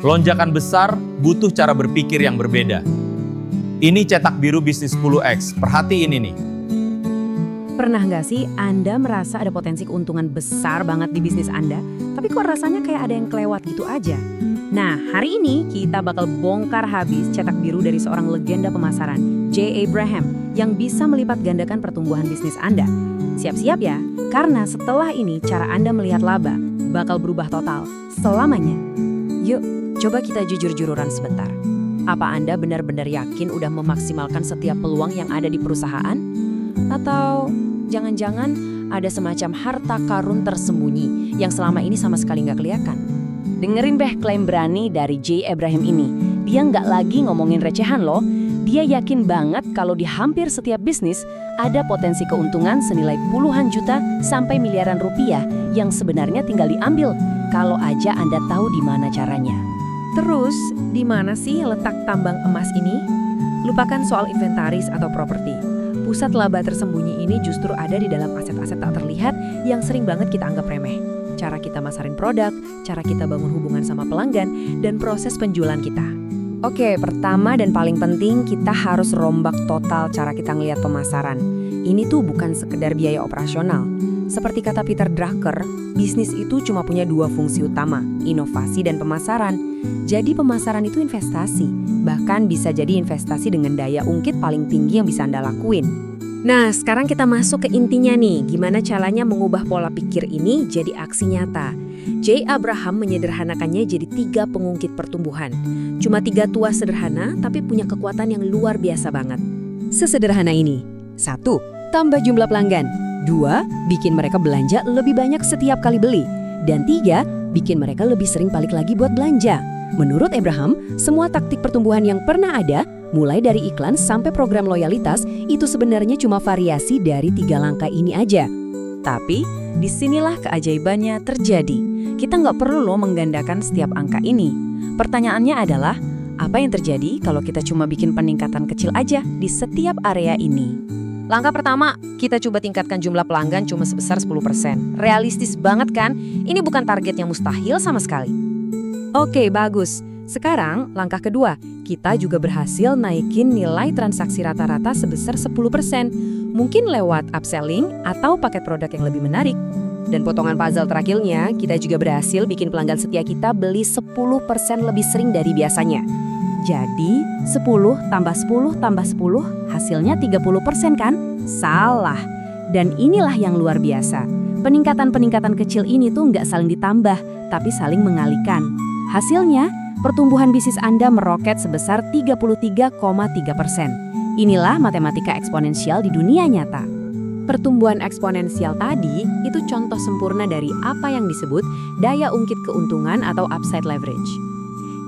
Lonjakan besar butuh cara berpikir yang berbeda. Ini cetak biru bisnis 10x, perhatiin ini. Pernah nggak sih Anda merasa ada potensi keuntungan besar banget di bisnis Anda, tapi kok rasanya kayak ada yang kelewat gitu aja? Nah, hari ini kita bakal bongkar habis cetak biru dari seorang legenda pemasaran, Jay Abraham, yang bisa melipat gandakan pertumbuhan bisnis Anda. Siap-siap ya, karena setelah ini cara Anda melihat laba bakal berubah total selamanya. Yuk, coba kita jujur-jujuran sebentar. Apa Anda benar-benar yakin udah memaksimalkan setiap peluang yang ada di perusahaan? Atau jangan-jangan ada semacam harta karun tersembunyi yang selama ini sama sekali nggak kelihatan? Dengerin deh klaim berani dari Jay Abraham ini. Dia nggak lagi ngomongin recehan loh. Dia yakin banget kalau di hampir setiap bisnis ada potensi keuntungan senilai puluhan juta sampai miliaran rupiah yang sebenarnya tinggal diambil kalau aja Anda tahu di mana caranya. Terus, di mana sih letak tambang emas ini? Lupakan soal inventaris atau properti. Pusat laba tersembunyi ini justru ada di dalam aset-aset tak terlihat yang sering banget kita anggap remeh. Cara kita masarin produk, cara kita bangun hubungan sama pelanggan, dan proses penjualan kita. Oke, pertama dan paling penting kita harus rombak total cara kita ngelihat pemasaran. Ini tuh bukan sekedar biaya operasional. Seperti kata Peter Drucker, bisnis itu cuma punya dua fungsi utama, inovasi dan pemasaran. Jadi pemasaran itu investasi, bahkan bisa jadi investasi dengan daya ungkit paling tinggi yang bisa Anda lakuin. Nah, sekarang kita masuk ke intinya nih, gimana caranya mengubah pola pikir ini jadi aksi nyata. Jay Abraham menyederhanakannya jadi 3 pengungkit pertumbuhan. Cuma 3 tuas sederhana, tapi punya kekuatan yang luar biasa banget. Sesederhana ini. 1. Tambah jumlah pelanggan. 2. Bikin mereka belanja lebih banyak setiap kali beli. Dan 3. Bikin mereka lebih sering balik lagi buat belanja. Menurut Abraham, semua taktik pertumbuhan yang pernah ada, mulai dari iklan sampai program loyalitas, itu sebenarnya cuma variasi dari 3 langkah ini aja. Tapi, disinilah keajaibannya terjadi. Kita nggak perlu loh menggandakan setiap angka ini. Pertanyaannya adalah, apa yang terjadi kalau kita cuma bikin peningkatan kecil aja di setiap area ini? Langkah pertama, kita coba tingkatkan jumlah pelanggan cuma sebesar 10%. Realistis banget kan? Ini bukan target yang mustahil sama sekali. Oke, bagus. Sekarang, langkah kedua, kita juga berhasil naikin nilai transaksi rata-rata sebesar 10%. Mungkin lewat upselling atau paket produk yang lebih menarik. Dan potongan puzzle terakhirnya, kita juga berhasil bikin pelanggan setia kita beli 10% lebih sering dari biasanya. Jadi, 10 tambah 10 tambah 10, hasilnya 30% kan? Salah. Dan inilah yang luar biasa. Peningkatan-peningkatan kecil ini tuh nggak saling ditambah, tapi saling mengalihkan. Hasilnya, pertumbuhan bisnis Anda meroket sebesar 33,3%. Inilah matematika eksponensial di dunia nyata. Pertumbuhan eksponensial tadi itu contoh sempurna dari apa yang disebut daya ungkit keuntungan atau upside leverage.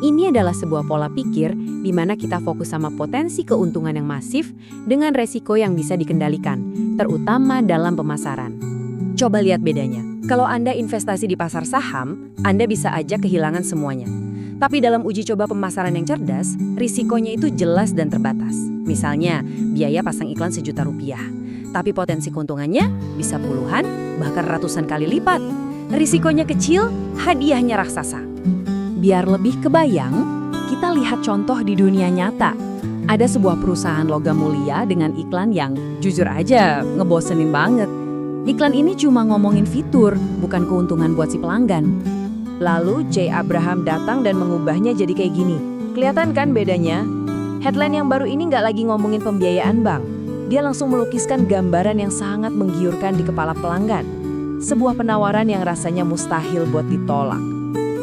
Ini adalah sebuah pola pikir di mana kita fokus sama potensi keuntungan yang masif dengan resiko yang bisa dikendalikan, terutama dalam pemasaran. Coba lihat bedanya. Kalau Anda investasi di pasar saham, Anda bisa aja kehilangan semuanya. Tapi dalam uji coba pemasaran yang cerdas, risikonya itu jelas dan terbatas. Misalnya, biaya pasang iklan Rp1.000.000. Tapi potensi keuntungannya bisa puluhan, bahkan ratusan kali lipat. Risikonya kecil, hadiahnya raksasa. Biar lebih kebayang, kita lihat contoh di dunia nyata. Ada sebuah perusahaan logam mulia dengan iklan yang jujur aja ngebosenin banget. Iklan ini cuma ngomongin fitur, bukan keuntungan buat si pelanggan. Lalu Jay Abraham datang dan mengubahnya jadi kayak gini. Kelihatan kan bedanya? Headline yang baru ini nggak lagi ngomongin pembiayaan bank. Dia langsung melukiskan gambaran yang sangat menggiurkan di kepala pelanggan. Sebuah penawaran yang rasanya mustahil buat ditolak.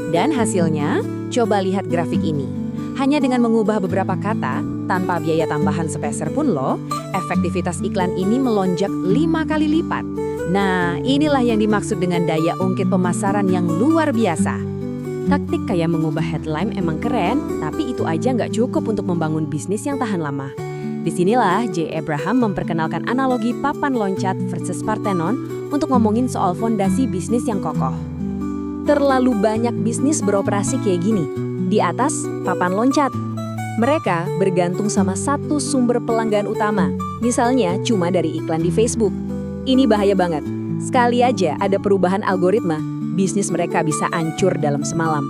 Dan hasilnya, coba lihat grafik ini. Hanya dengan mengubah beberapa kata, tanpa biaya tambahan sepeser pun loh, efektivitas iklan ini melonjak 5 kali lipat. Nah, inilah yang dimaksud dengan daya ungkit pemasaran yang luar biasa. Taktik kayak mengubah headline emang keren, tapi itu aja nggak cukup untuk membangun bisnis yang tahan lama. Disinilah Jay Abraham memperkenalkan analogi papan loncat versus Parthenon untuk ngomongin soal fondasi bisnis yang kokoh. Terlalu banyak bisnis beroperasi kayak gini, di atas papan loncat. Mereka bergantung sama satu sumber pelanggan utama, misalnya cuma dari iklan di Facebook. Ini bahaya banget. Sekali aja ada perubahan algoritma, bisnis mereka bisa hancur dalam semalam.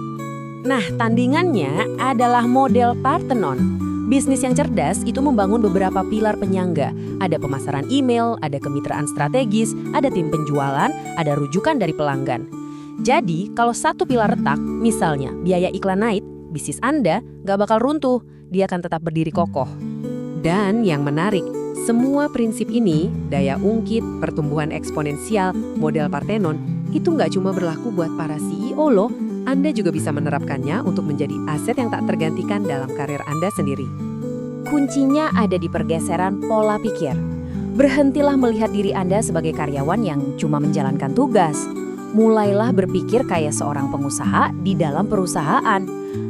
Nah, tandingannya adalah model Parthenon. Bisnis yang cerdas itu membangun beberapa pilar penyangga. Ada pemasaran email, ada kemitraan strategis, ada tim penjualan, ada rujukan dari pelanggan. Jadi, kalau satu pilar retak, misalnya biaya iklan naik, bisnis Anda nggak bakal runtuh, dia akan tetap berdiri kokoh. Dan yang menarik, semua prinsip ini, daya ungkit, pertumbuhan eksponensial, model Parthenon, itu nggak cuma berlaku buat para CEO loh, Anda juga bisa menerapkannya untuk menjadi aset yang tak tergantikan dalam karir Anda sendiri. Kuncinya ada di pergeseran pola pikir. Berhentilah melihat diri Anda sebagai karyawan yang cuma menjalankan tugas. Mulailah berpikir kayak seorang pengusaha di dalam perusahaan.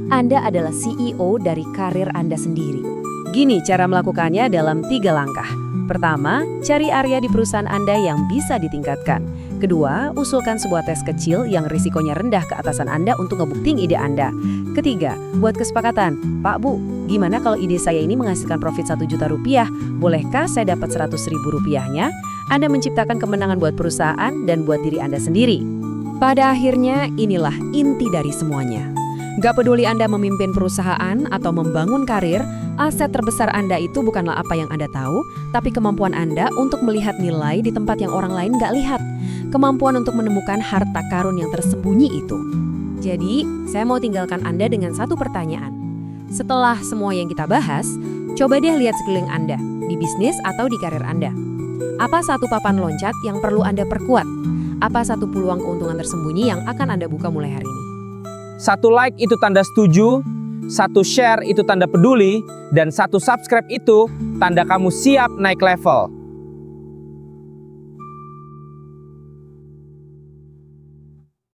Anda adalah CEO dari karir Anda sendiri. Gini cara melakukannya dalam 3 langkah. Pertama, cari area di perusahaan Anda yang bisa ditingkatkan. Kedua, usulkan sebuah tes kecil yang risikonya rendah ke atasan Anda untuk ngebuktiin ide Anda. Ketiga, buat kesepakatan. Pak Bu, gimana kalau ide saya ini menghasilkan profit 1 juta rupiah? Bolehkah saya dapat 100 ribu rupiahnya? Anda menciptakan kemenangan buat perusahaan dan buat diri Anda sendiri. Pada akhirnya, inilah inti dari semuanya. Gak peduli Anda memimpin perusahaan atau membangun karir, aset terbesar Anda itu bukanlah apa yang Anda tahu, tapi kemampuan Anda untuk melihat nilai di tempat yang orang lain gak lihat. Kemampuan untuk menemukan harta karun yang tersembunyi itu. Jadi, saya mau tinggalkan Anda dengan satu pertanyaan. Setelah semua yang kita bahas, coba deh lihat sekeliling Anda, di bisnis atau di karir Anda. Apa satu papan loncat yang perlu Anda perkuat? Apa satu peluang keuntungan tersembunyi yang akan Anda buka mulai hari ini? 1 like itu tanda setuju, 1 share itu tanda peduli, dan 1 subscribe itu tanda kamu siap naik level.